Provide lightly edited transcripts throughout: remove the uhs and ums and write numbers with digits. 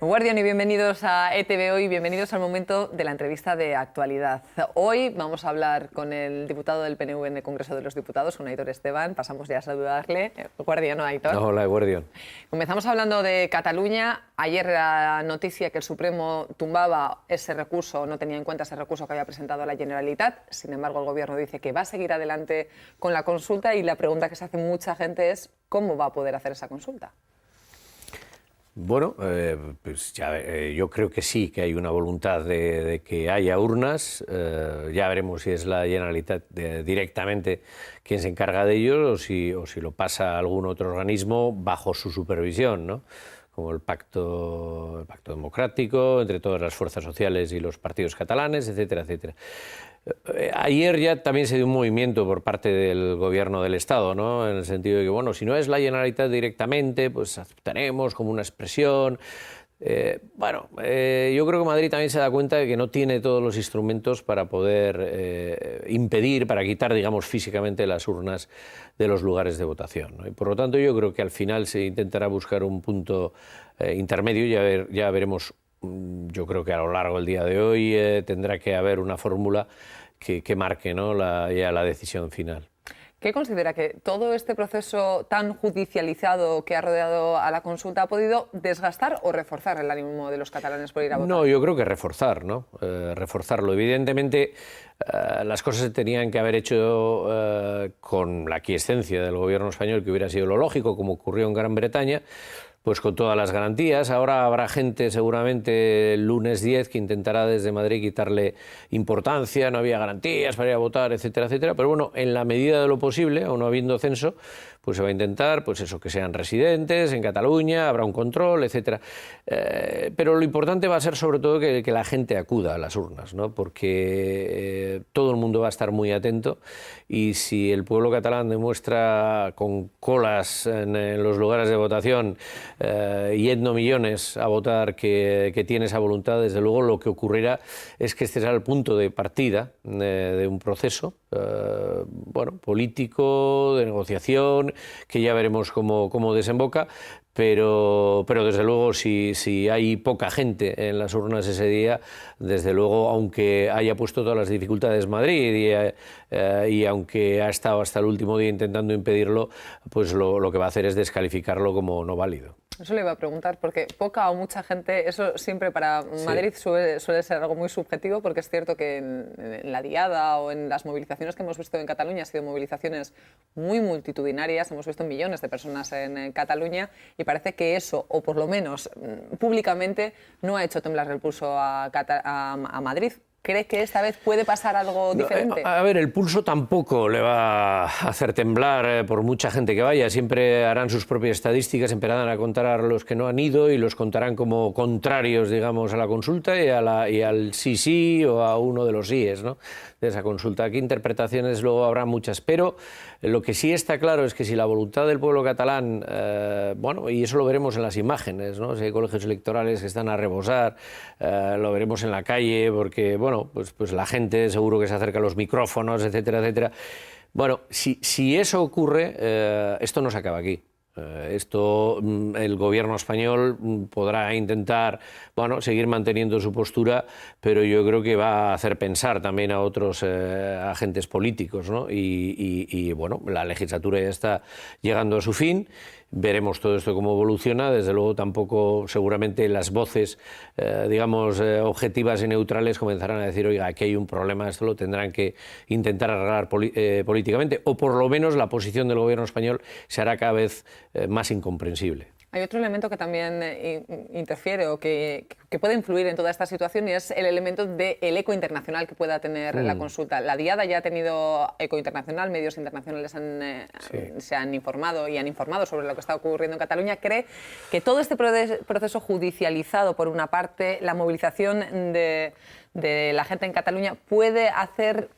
Guardian y bienvenidos a ETV Hoy, bienvenidos al momento de la entrevista de actualidad. Hoy vamos a hablar con el diputado del PNV en el Congreso de los Diputados, con Aitor Esteban. Pasamos ya a saludarle. Guardian, ¿no, Aitor? Hola, Guardian. Comenzamos hablando de Cataluña. Ayer la noticia que el Supremo tumbaba ese recurso, no tenía en cuenta ese recurso que había presentado la Generalitat. Sin embargo, el Gobierno dice que va a seguir adelante con la consulta y la pregunta que se hace mucha gente es ¿cómo va a poder hacer esa consulta? Bueno, pues yo creo que sí, que hay una voluntad de que haya urnas. Ya veremos si es la Generalitat directamente quien se encarga de ello o si lo pasa a algún otro organismo bajo su supervisión, ¿no? Como el pacto democrático entre todas las fuerzas sociales y los partidos catalanes, etcétera, etcétera. Ayer ya también se dio un movimiento por parte del Gobierno del Estado, ¿no? En el sentido de que, bueno, si no es la Generalitat directamente, pues aceptaremos como una expresión. Yo creo que Madrid también se da cuenta de que no tiene todos los instrumentos para poder impedir, para quitar, digamos, físicamente las urnas de los lugares de votación, ¿no? Y por lo tanto yo creo que al final se intentará buscar un punto intermedio. Ya veremos. Yo creo que a lo largo del día de hoy tendrá que haber una fórmula que marque, ¿no?, ya la decisión final. ¿Qué considera que todo este proceso tan judicializado que ha rodeado a la consulta ha podido desgastar o reforzar el ánimo de los catalanes por ir a votar? No, yo creo que reforzar, ¿no? Reforzarlo. Evidentemente, las cosas se tenían que haber hecho con la aquiescencia del Gobierno español, que hubiera sido lo lógico, como ocurrió en Gran Bretaña, pues con todas las garantías. Ahora habrá gente seguramente el lunes 10 que intentará desde Madrid quitarle importancia, no había garantías para ir a votar, etcétera, etcétera. Pero bueno, en la medida de lo posible, aun no habiendo censo, pues se va a intentar, pues eso, que sean residentes en Cataluña, habrá un control, etcétera. Pero lo importante va a ser sobre todo que la gente acuda a las urnas, ¿no? Porque todo el mundo va a estar muy atento y si el pueblo catalán demuestra con colas en los lugares de votación yendo millones a votar que tiene esa voluntad, desde luego lo que ocurrirá es que este será el punto de partida de un proceso político, de negociación, que ya veremos cómo desemboca. Pero desde luego si hay poca gente en las urnas ese día, desde luego, aunque haya puesto todas las dificultades Madrid y aunque ha estado hasta el último día intentando impedirlo, pues lo que va a hacer es descalificarlo como no válido. Eso le iba a preguntar, porque poca o mucha gente, eso siempre para Madrid suele ser algo muy subjetivo, porque es cierto que en la diada o en las movilizaciones que hemos visto en Cataluña han sido movilizaciones muy multitudinarias, hemos visto millones de personas en Cataluña y parece que eso, o por lo menos públicamente, no ha hecho temblar el pulso a Madrid. ¿Cree que esta vez puede pasar algo diferente? A ver, el pulso tampoco le va a hacer temblar por mucha gente que vaya. Siempre harán sus propias estadísticas, empezarán a contar a los que no han ido y los contarán como contrarios, digamos, a la consulta y al sí o a uno de los síes, ¿no?, de esa consulta. Aquí interpretaciones luego habrá muchas, pero lo que sí está claro es que si la voluntad del pueblo catalán, y eso lo veremos en las imágenes, ¿no? Si hay colegios electorales que están a rebosar, lo veremos en la calle, porque, pues la gente seguro que se acerca a los micrófonos, etcétera, etcétera. Bueno, si eso ocurre, esto no se acaba aquí. El Gobierno español podrá intentar seguir manteniendo su postura, pero yo creo que va a hacer pensar también a otros agentes políticos, ¿no? La legislatura ya está llegando a su fin. Veremos todo esto cómo evoluciona. Desde luego tampoco seguramente las voces objetivas y neutrales comenzarán a decir, oiga, aquí hay un problema, esto lo tendrán que intentar arreglar políticamente, o por lo menos la posición del Gobierno español se hará cada vez más incomprensible. Hay otro elemento que también interfiere o que puede influir en toda esta situación y es el elemento del eco internacional que pueda tener la consulta. La diada ya ha tenido eco internacional, medios internacionales se han informado y han informado sobre lo que está ocurriendo en Cataluña. ¿Cree que todo este proceso judicializado, por una parte, la movilización de la gente en Cataluña, puede hacer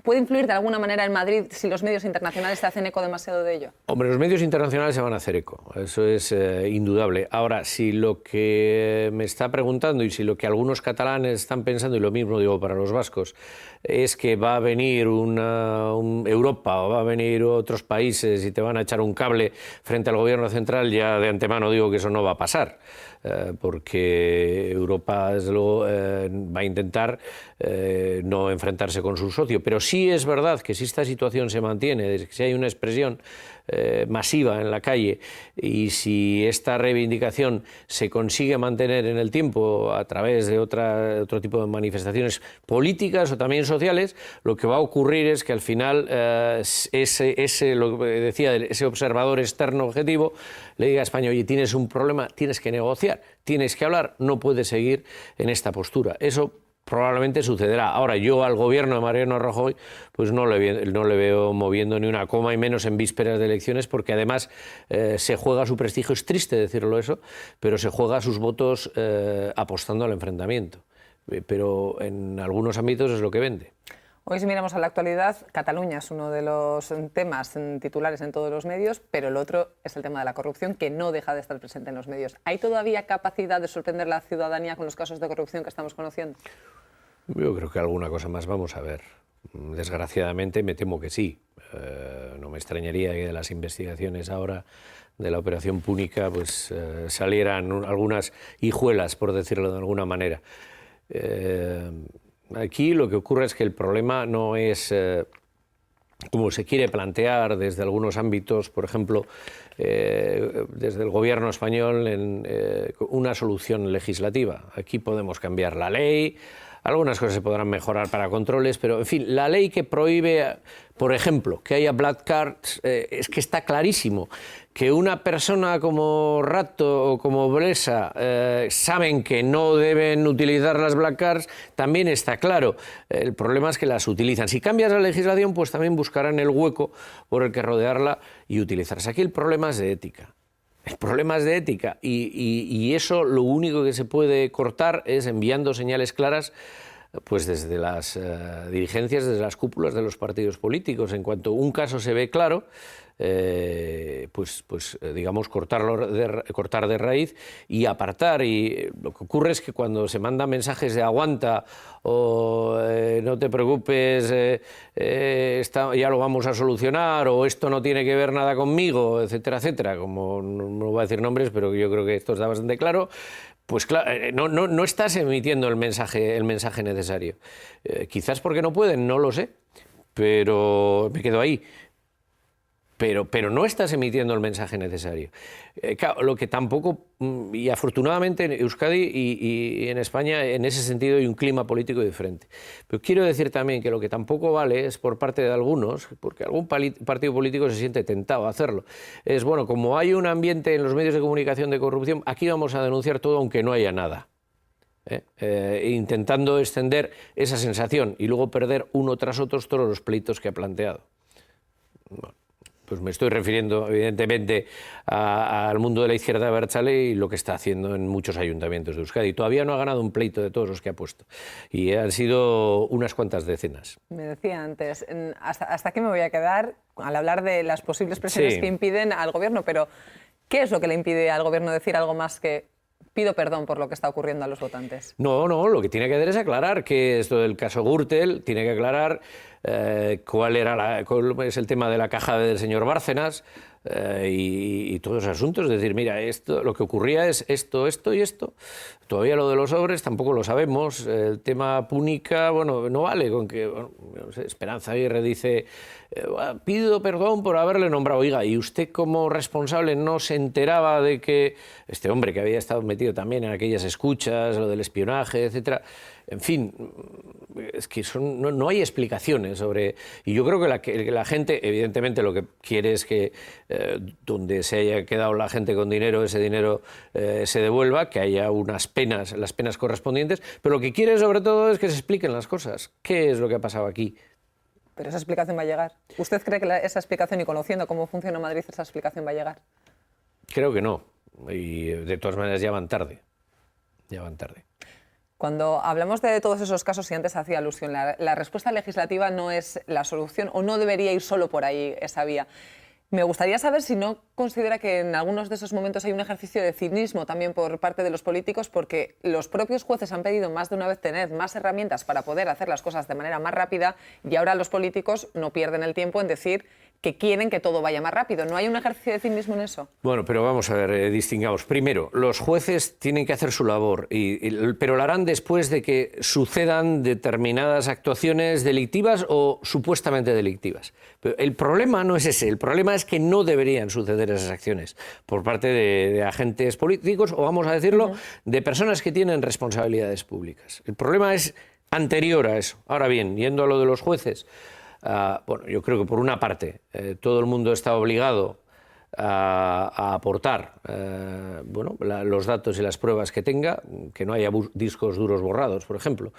¿Puede influir de alguna manera en Madrid si los medios internacionales se hacen eco demasiado de ello? Hombre, los medios internacionales se van a hacer eco, eso es indudable. Ahora, si lo que me está preguntando y si lo que algunos catalanes están pensando, y lo mismo digo para los vascos, es que va a venir Europa o va a venir otros países y te van a echar un cable frente al gobierno central, ya de antemano digo que eso no va a pasar. Porque Europa, desde luego, va a intentar no enfrentarse con su socio. Pero sí es verdad que si esta situación se mantiene, si hay una expresión masiva en la calle y si esta reivindicación se consigue mantener en el tiempo a través de otro tipo de manifestaciones políticas o también sociales, lo que va a ocurrir es que al final lo que decía, ese observador externo objetivo le diga a España: oye, tienes un problema, tienes que negociar, tienes que hablar, no puedes seguir en esta postura. Eso probablemente sucederá. Ahora, yo al gobierno de Mariano Rajoy pues no le veo moviendo ni una coma, y menos en vísperas de elecciones, porque además se juega su prestigio, es triste decirlo eso, pero se juega sus votos apostando al enfrentamiento. Pero en algunos ámbitos es lo que vende. Hoy, si miramos a la actualidad, Cataluña es uno de los temas titulares en todos los medios, pero el otro es el tema de la corrupción, que no deja de estar presente en los medios. ¿Hay todavía capacidad de sorprender a la ciudadanía con los casos de corrupción que estamos conociendo? Yo creo que alguna cosa más vamos a ver. Desgraciadamente me temo que sí. No me extrañaría que de las investigaciones ahora de la operación Púnica pues salieran algunas hijuelas, por decirlo de alguna manera. Aquí lo que ocurre es que el problema no es, como se quiere plantear desde algunos ámbitos, por ejemplo, desde el gobierno español, en una solución legislativa. Aquí podemos cambiar la ley, algunas cosas se podrán mejorar para controles, pero en fin, la ley que prohíbe, por ejemplo, que haya black cards, es que está clarísimo. Que una persona como Rato o como Blesa saben que no deben utilizar las black cards, también está claro. El problema es que las utilizan. Si cambias la legislación, pues también buscarán el hueco por el que rodearla y utilizarse. Aquí el problema es de ética. El problema es de ética y eso lo único que se puede cortar es enviando señales claras pues desde las dirigencias, desde las cúpulas de los partidos políticos. En cuanto un caso se ve claro, digamos, cortar de raíz y apartar. Y lo que ocurre es que cuando se mandan mensajes de aguanta o no te preocupes, ya lo vamos a solucionar, o esto no tiene que ver nada conmigo, etcétera, etcétera, como no voy a decir nombres, pero yo creo que esto está bastante claro. Pues claro, no estás emitiendo el mensaje necesario. Quizás porque no pueden, no lo sé, pero me quedo ahí. Pero no estás emitiendo el mensaje necesario. Claro, lo que tampoco, y afortunadamente en Euskadi y en España en ese sentido hay un clima político diferente. Pero quiero decir también que lo que tampoco vale es por parte de algunos, porque algún partido político se siente tentado a hacerlo, es bueno, como hay un ambiente en los medios de comunicación de corrupción, aquí vamos a denunciar todo aunque no haya nada. Intentando extender esa sensación y luego perder uno tras otro todos los pleitos que ha planteado. Bueno. Pues me estoy refiriendo, evidentemente, al mundo de la izquierda abertzale y lo que está haciendo en muchos ayuntamientos de Euskadi. Todavía no ha ganado un pleito de todos los que ha puesto. Y han sido unas cuantas decenas. Me decía antes, ¿hasta qué me voy a quedar al hablar de las posibles presiones que impiden al gobierno? Pero, ¿qué es lo que le impide al gobierno decir algo más que pido perdón por lo que está ocurriendo a los votantes? No, lo que tiene que hacer es aclarar que esto del caso Gürtel, tiene que aclarar cuál es el tema de la caja del señor Bárcenas y todos los asuntos. Es decir, mira, lo que ocurría es esto y esto. Todavía lo de los sobres tampoco lo sabemos. El tema Púnica, bueno, no vale con que no sé, Esperanza Aguirre dice pido perdón por haberle nombrado. Oiga, ¿y usted como responsable no se enteraba de que este hombre que había estado metido también en aquellas escuchas, lo del espionaje, etcétera? En fin, es que no hay explicaciones sobre... Y yo creo que la gente, evidentemente, lo que quiere es que donde se haya quedado la gente con dinero, ese dinero se devuelva, que haya unas penas, las penas correspondientes, pero lo que quiere sobre todo es que se expliquen las cosas. ¿Qué es lo que ha pasado aquí? Pero esa explicación va a llegar. ¿Usted cree que esa explicación, y conociendo cómo funciona Madrid, esa explicación va a llegar? Creo que no. Y de todas maneras ya van tarde. Ya van tarde. Cuando hablamos de todos esos casos, y antes hacía alusión, la respuesta legislativa no es la solución o no debería ir solo por ahí esa vía. Me gustaría saber si no considera que en algunos de esos momentos hay un ejercicio de cinismo también por parte de los políticos, porque los propios jueces han pedido más de una vez tener más herramientas para poder hacer las cosas de manera más rápida y ahora los políticos no pierden el tiempo en decir que quieren que todo vaya más rápido. ¿No hay un ejercicio de cinismo en eso? Bueno, pero vamos a ver, distingamos. Primero, los jueces tienen que hacer su labor, pero lo harán después de que sucedan determinadas actuaciones delictivas o supuestamente delictivas. Pero el problema no es ese, el problema es que no deberían suceder esas acciones por parte de agentes políticos o, vamos a decirlo, de personas que tienen responsabilidades públicas. El problema es anterior a eso. Ahora bien, yendo a lo de los jueces, bueno, yo creo que por una parte todo el mundo está obligado a aportar bueno, los datos y las pruebas que tenga, que no haya discos duros borrados, por ejemplo.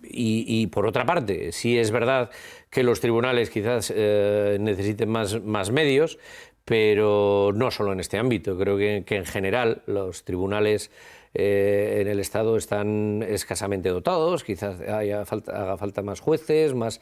Y por otra parte, sí es verdad que los tribunales quizás necesiten más medios, pero no solo en este ámbito. Creo que en general los tribunales en el Estado están escasamente dotados, quizás haga falta más jueces, más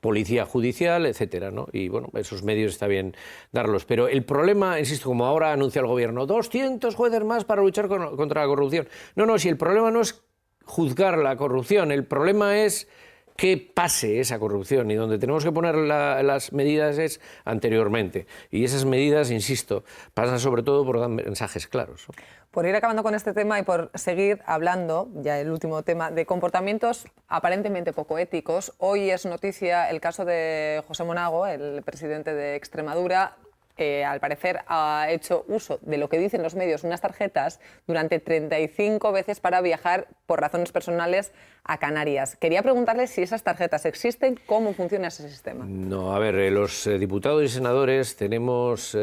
policía judicial, etcétera, ¿no? Y bueno, esos medios está bien darlos. Pero el problema, insisto, como ahora anuncia el Gobierno, 200 jueces más para luchar contra la corrupción. No, si el problema no es juzgar la corrupción, el problema es que pase esa corrupción, y donde tenemos que poner las medidas es anteriormente. Y esas medidas, insisto, pasan sobre todo por dar mensajes claros, ¿no? Por ir acabando con este tema y por seguir hablando, ya el último tema, de comportamientos aparentemente poco éticos, hoy es noticia el caso de José Monago, el presidente de Extremadura. Al parecer ha hecho uso de lo que dicen los medios, unas tarjetas, durante 35 veces para viajar por razones personales a Canarias. Quería preguntarle si esas tarjetas existen, cómo funciona ese sistema. No, a ver, los diputados y senadores tenemos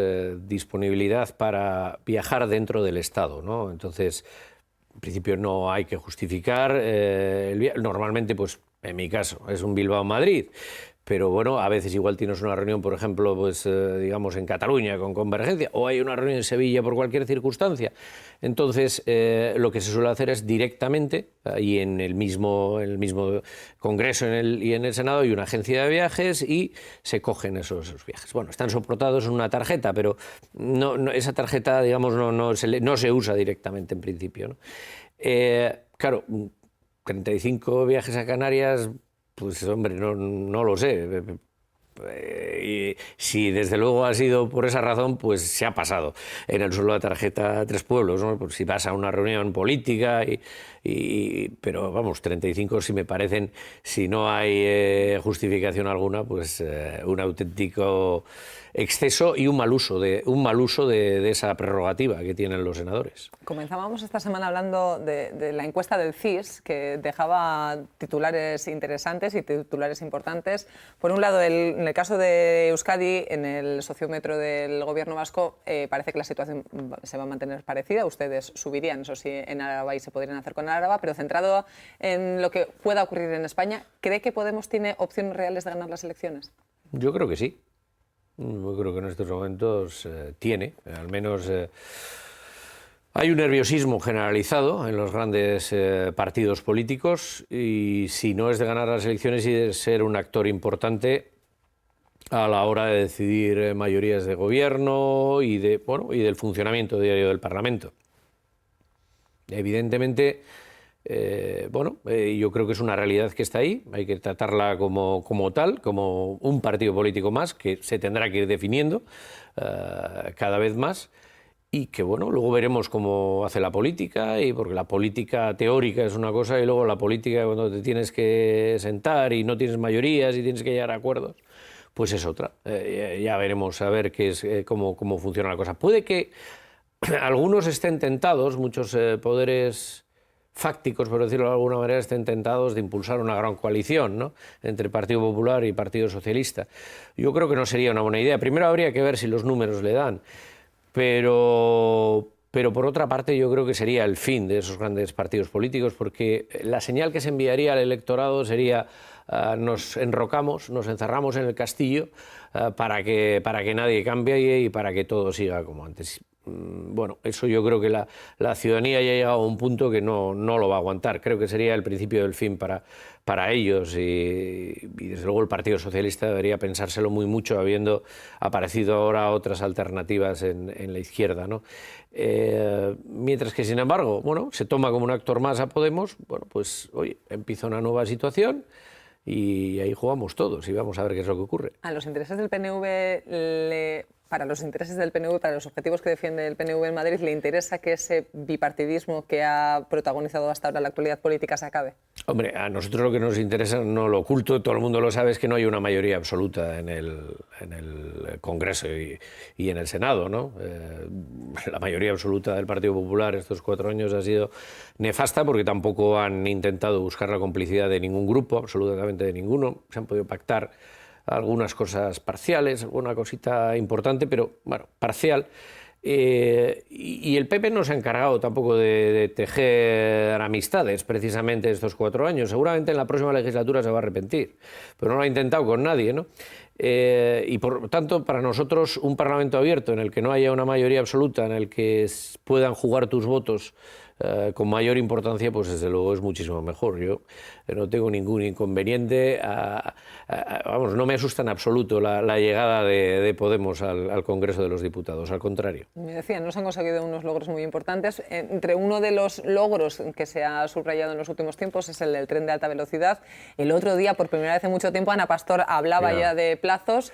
disponibilidad para viajar dentro del Estado, ¿no? Entonces, en principio no hay que justificar el viaje. Normalmente, pues, en mi caso, es un Bilbao-Madrid. Pero bueno, a veces igual tienes una reunión, por ejemplo, pues digamos en Cataluña con Convergencia, o hay una reunión en Sevilla por cualquier circunstancia. Entonces, lo que se suele hacer es directamente, y en el mismo Congreso y en el Senado hay una agencia de viajes y se cogen esos viajes. Bueno, están soportados en una tarjeta, pero esa tarjeta, digamos, no se usa directamente en principio, ¿no? Claro, 35 viajes a Canarias. Pues hombre, no lo sé. Y si desde luego ha sido por esa razón, pues se ha pasado en el suelo de tarjeta Tres Pueblos, ¿no? Pues si vas a una reunión política, pero vamos, 35 si me parecen, si no hay justificación alguna, pues un auténtico exceso y un mal uso de esa prerrogativa que tienen los senadores. Comenzábamos esta semana hablando de la encuesta del CIS, que dejaba titulares interesantes y titulares importantes. Por un lado, en el caso de Euskadi, en el sociómetro del Gobierno vasco, parece que la situación se va a mantener parecida. Ustedes subirían, eso sí, en Araba y se podrían hacer con Araba, pero centrado en lo que pueda ocurrir en España, ¿cree que Podemos tiene opciones reales de ganar las elecciones? Yo creo que sí. Yo creo que en estos momentos tiene, al menos hay un nerviosismo generalizado en los grandes partidos políticos, y si no es de ganar las elecciones y de ser un actor importante a la hora de decidir mayorías de gobierno y del funcionamiento diario del Parlamento. Evidentemente, yo creo que es una realidad que está ahí, hay que tratarla como tal, como un partido político más que se tendrá que ir definiendo cada vez más, y que luego veremos cómo hace la política, y porque la política teórica es una cosa y luego la política cuando te tienes que sentar y no tienes mayorías y tienes que llegar a acuerdos, pues es otra. Ya veremos a ver cómo funciona la cosa. Puede que algunos estén tentados, muchos poderes fácticos, por decirlo de alguna manera, estén tentados de impulsar una gran coalición, ¿no?, entre Partido Popular y Partido Socialista. Yo creo que no sería una buena idea. Primero habría que ver si los números le dan, pero por otra parte yo creo que sería el fin de esos grandes partidos políticos, porque la señal que se enviaría al electorado sería nos enrocamos, nos encerramos en el castillo para que nadie cambie y para que todo siga como antes. bueno, eso yo creo que la ciudadanía ya ha llegado a un punto que no lo va a aguantar. Creo que sería el principio del fin para ellos y desde luego el Partido Socialista debería pensárselo muy mucho, habiendo aparecido ahora otras alternativas en la izquierda, ¿no? Mientras que, sin embargo, bueno, se toma como un actor más a Podemos, bueno, pues oye, empieza una nueva situación y ahí jugamos todos y vamos a ver qué es lo que ocurre. A los intereses del PNV, para los intereses del PNV, para los objetivos que defiende el PNV en Madrid, ¿le interesa que ese bipartidismo que ha protagonizado hasta ahora la actualidad política se acabe? Hombre, a nosotros lo que nos interesa, no lo oculto, todo el mundo lo sabe, es que no hay una mayoría absoluta en el Congreso y en el Senado, ¿no? La mayoría absoluta del Partido Popular estos 4 años ha sido nefasta porque tampoco han intentado buscar la complicidad de ningún grupo, absolutamente de ninguno. Se han podido pactar algunas cosas parciales, alguna cosita importante, pero bueno, parcial. Y el PP no se ha encargado tampoco de tejer amistades precisamente estos 4 años. Seguramente en la próxima legislatura se va a arrepentir, pero no lo ha intentado con nadie, ¿no? Y por tanto, para nosotros, un Parlamento abierto en el que no haya una mayoría absoluta, en el que puedan jugar tus votos con mayor importancia, pues desde luego es muchísimo mejor. Yo no tengo ningún inconveniente, vamos, no me asusta en absoluto la llegada de Podemos al Congreso de los Diputados, al contrario. Me decían, no se han conseguido unos logros muy importantes. Entre uno de los logros que se ha subrayado en los últimos tiempos es el del tren de alta velocidad. El otro día, por primera vez en mucho tiempo, Ana Pastor hablaba ya de plazos.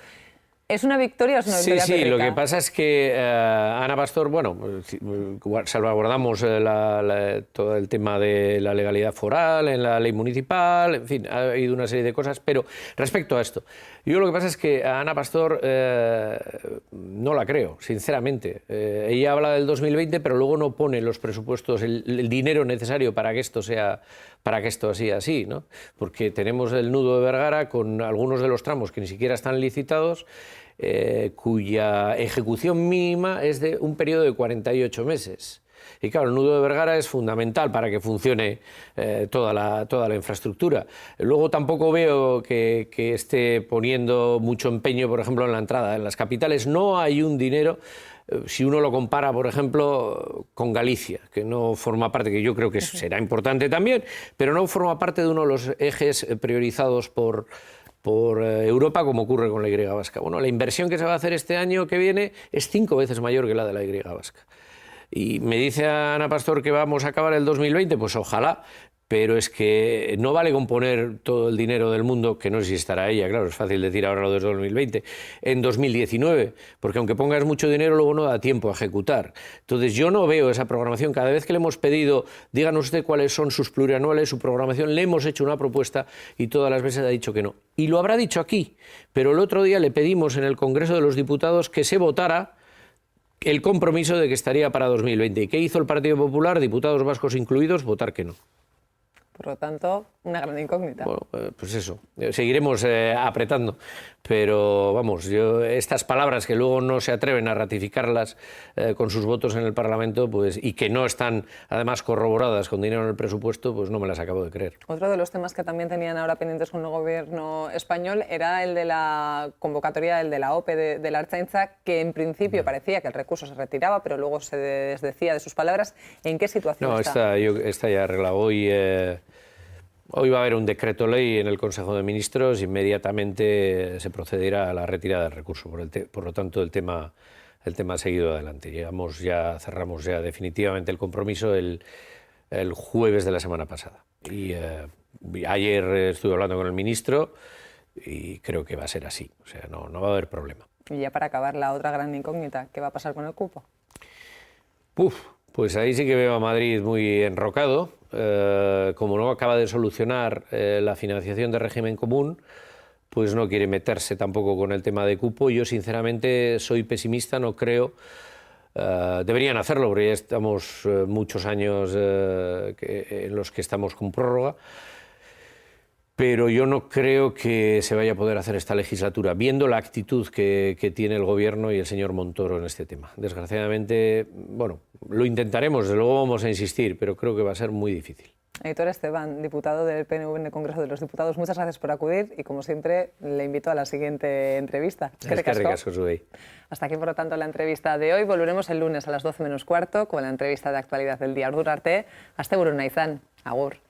¿Es una victoria o es una victoria Sí, lo que pasa es que Ana Pastor, bueno, salvaguardamos todo el tema de la legalidad foral en la ley municipal, en fin, ha habido una serie de cosas, pero respecto a esto, yo lo que pasa es que a Ana Pastor no la creo, sinceramente. Ella habla del 2020, pero luego no pone los presupuestos, el dinero necesario para que esto sea, así, ¿no? Porque tenemos el nudo de Bergara con algunos de los tramos que ni siquiera están licitados, cuya ejecución mínima es de un periodo de 48 meses. Y claro, el nudo de Bergara es fundamental para que funcione toda la infraestructura. Luego tampoco veo que esté poniendo mucho empeño, por ejemplo, en la entrada. En las capitales no hay un dinero. Si uno lo compara, por ejemplo, con Galicia, que no forma parte, que yo creo que será importante también, pero no forma parte de uno de los ejes priorizados por Europa, como ocurre con la Y vasca. Bueno, la inversión que se va a hacer este año que viene es 5 veces mayor que la de la Y vasca. Y me dice Ana Pastor que vamos a acabar el 2020, pues ojalá, pero es que no vale con poner todo el dinero del mundo, que no sé si estará ella, claro, es fácil decir ahora lo de 2020, en 2019, porque aunque pongas mucho dinero luego no da tiempo a ejecutar. Entonces yo no veo esa programación. Cada vez que le hemos pedido, díganos usted cuáles son sus plurianuales, su programación, le hemos hecho una propuesta y todas las veces ha dicho que no. Y lo habrá dicho aquí, pero el otro día le pedimos en el Congreso de los Diputados que se votara el compromiso de que estaría para 2020. ¿Y qué hizo el Partido Popular, diputados vascos incluidos? Votar que no. Por lo tanto, una gran incógnita. Bueno, pues eso, seguiremos apretando, pero vamos, estas palabras que luego no se atreven a ratificarlas con sus votos en el Parlamento, pues, y que no están además corroboradas con dinero en el presupuesto, pues no me las acabo de creer. Otro de los temas que también tenían ahora pendientes con el gobierno español era el de la convocatoria, el de la OPE de la Ertzaintza, que en principio parecía que el recurso se retiraba, pero luego se desdecía de sus palabras. ¿En qué situación está? No, está ya arreglado. Hoy va a haber un decreto ley en el Consejo de Ministros, inmediatamente se procederá a la retirada del recurso. Por lo tanto, el tema ha seguido adelante. Cerramos ya definitivamente el compromiso el jueves de la semana pasada. Y ayer estuve hablando con el ministro y creo que va a ser así. O sea, no va a haber problema. Y ya para acabar, la otra gran incógnita, ¿qué va a pasar con el cupo? Pues ahí sí que veo a Madrid muy enrocado. Como no acaba de solucionar la financiación de régimen común, pues no quiere meterse tampoco con el tema de cupo. Yo sinceramente soy pesimista, no creo. Deberían hacerlo, porque ya estamos muchos años en los que estamos con prórroga. Pero yo no creo que se vaya a poder hacer esta legislatura, viendo la actitud que tiene el Gobierno y el señor Montoro en este tema. Desgraciadamente, bueno, lo intentaremos, desde luego vamos a insistir, pero creo que va a ser muy difícil. Aitor Esteban, diputado del PNV en el Congreso de los Diputados, muchas gracias por acudir y, como siempre, le invito a la siguiente entrevista. Eskerrik asko zuei. Hasta aquí, por lo tanto, la entrevista de hoy. Volveremos el lunes a las 12 menos cuarto con la entrevista de actualidad del día. Ordura arte, asteburu nahi izan. Agur.